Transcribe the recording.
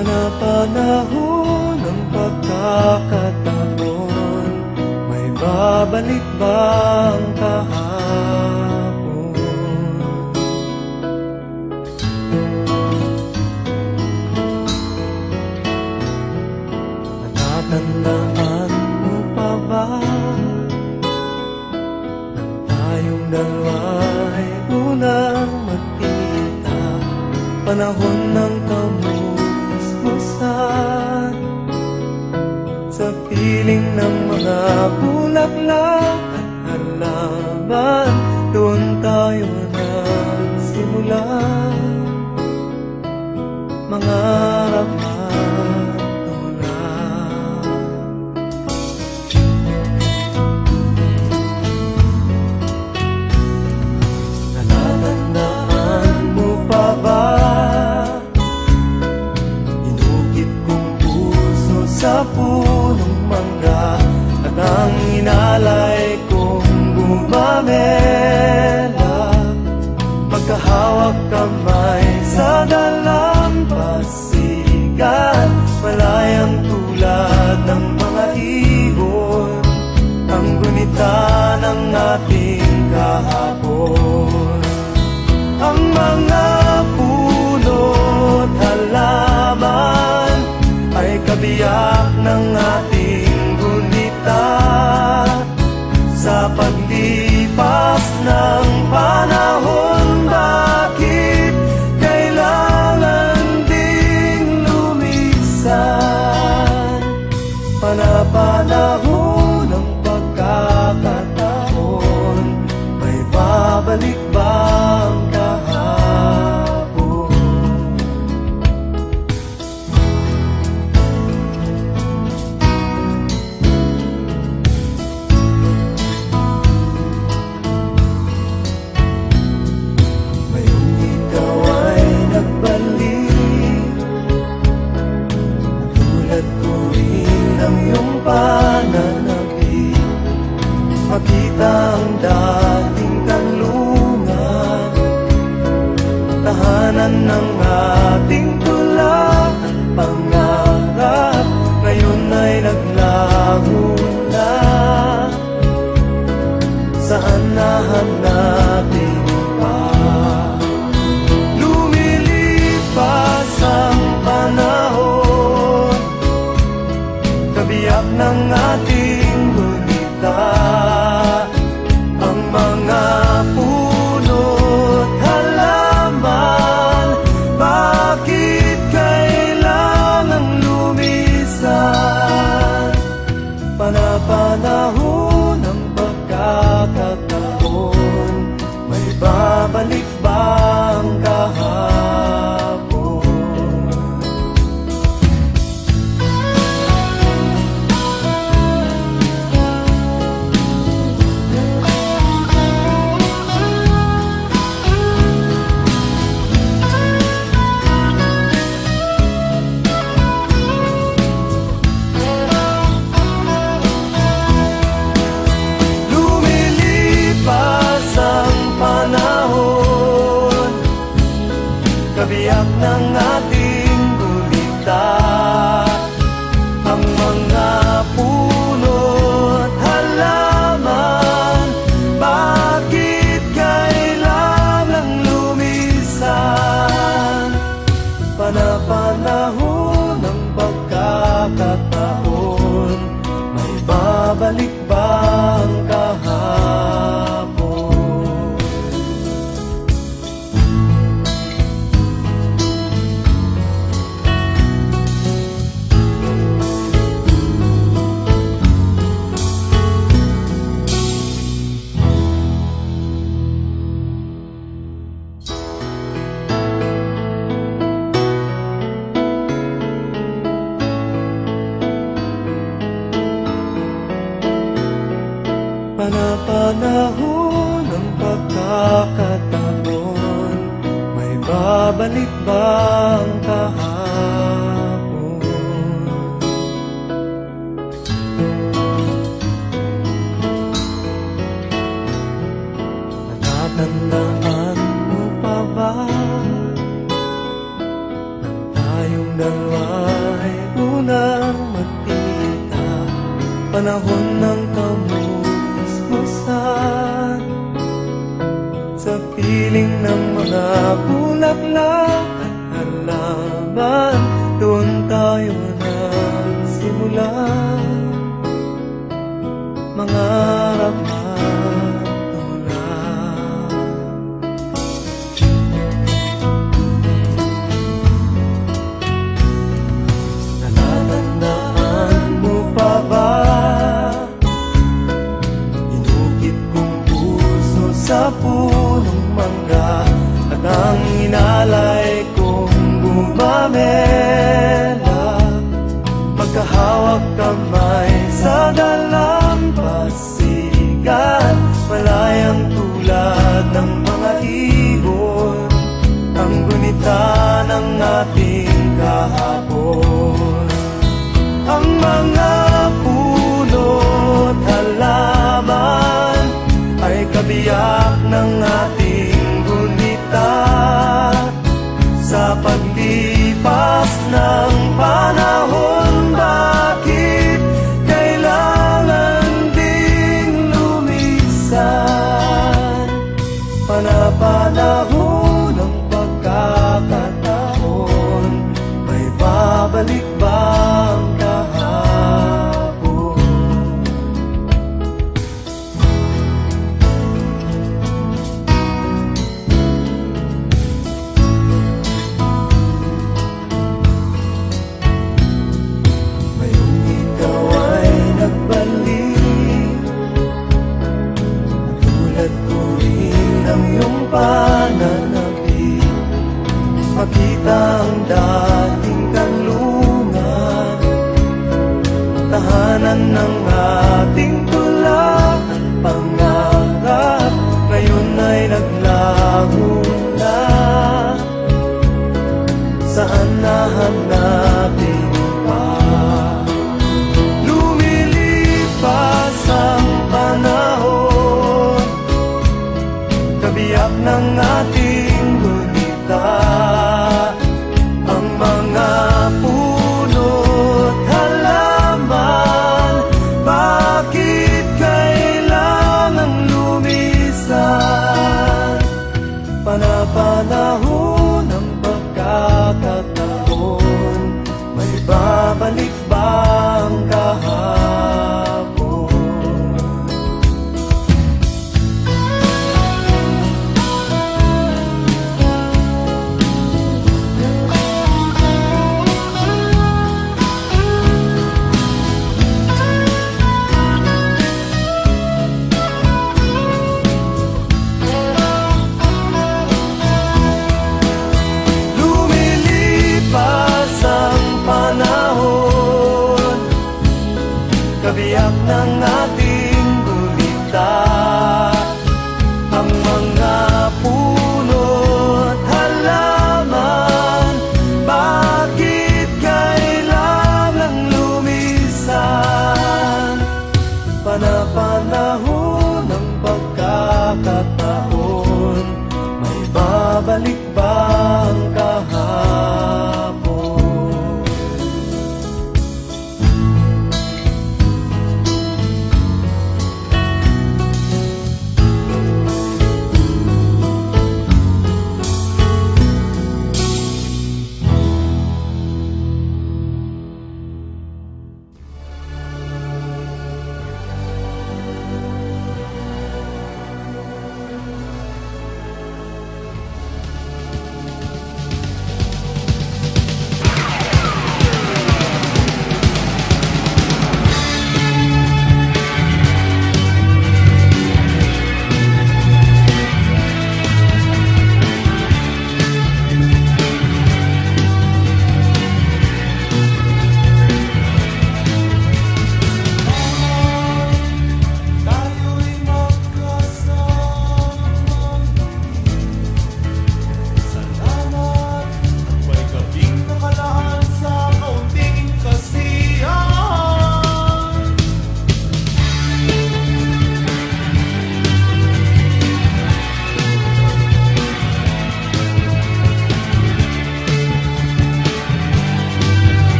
Panapanahon ng pagkakataon, may babalik bang kahapon? Natatandaan mo pa ba nang tayong dalawa'y unang magkita? Panahon ng kamusmusan sa piling ng mga bulaklak at halaman, doon tayo nagsimula mangarap at tulad. Natatandaan mo pa ba sa punong mangga at ang inalay kong gumamela, magkahawak kamay sa dalampasigan, malayang tulad ng mga ibon, ang gunita ng ating kahapon. Ang mga puno't halaman ay kabiyak ng ating gunita sa paglipas ng panahon. Bakit kailangan ding lumisan? Panapanahon ng pagkakataon, may babalik bang kahapon? Pananapin, makita ang dating kanlungan, tahanan ng ating tula at pangarap, ngayon ay naglaho na. Saan nahanapin pa? Lumilipas ang panahon, kabiyak ng ating gunita, ang mga puno't halaman. Bakit kailangan lumisan? Panapanahon ng pagkakataon, may babalik bang kahapon? Kabiyak ng ating gulita, ang mga puno't halaman. Bakit kailangan lumisan? Panapanahon ng pagkakataon, may babalik bang kahapon? Panapanahon ng pagkakataon, may babalik bang kahapon? Natatandaan mo pa ba nang tayong dalawa'y unang magkita, panahon ng kamusmusan. Sa piling ng mga bulaklak at halaman, doon tayo nagsimula mangarap magtulad. Natatandaan mo pa ba? Inukit kong puso sa punong mangga, at ang inalay kong gumamela, magkahawak kamay sa dalampasigan, malayang tulad ng mga ibon, ang gunita ng ating kahapon. Ang mga puno't halaman ay kabiyak ng ating gunita, sa paglipas ng panahon. Bakit kailangan ding lumisan? Panapanahon ng pagkakataon, may babalik ba ang kahapon? Ngayong ikaw ay nagbalik, tulad ko rin ang iyong pananabik, makita ang dating kanlungan, tahanan ng ating tulak at pangarap, ngayon ay naglaho na. Saan nahanapin pa? Lumilipas ang panahon, kabiyak ng ating gunita, ang mga puno't halaman. Bakit kailangan lumisan? Panapanahon ng pagkakataon, may babalik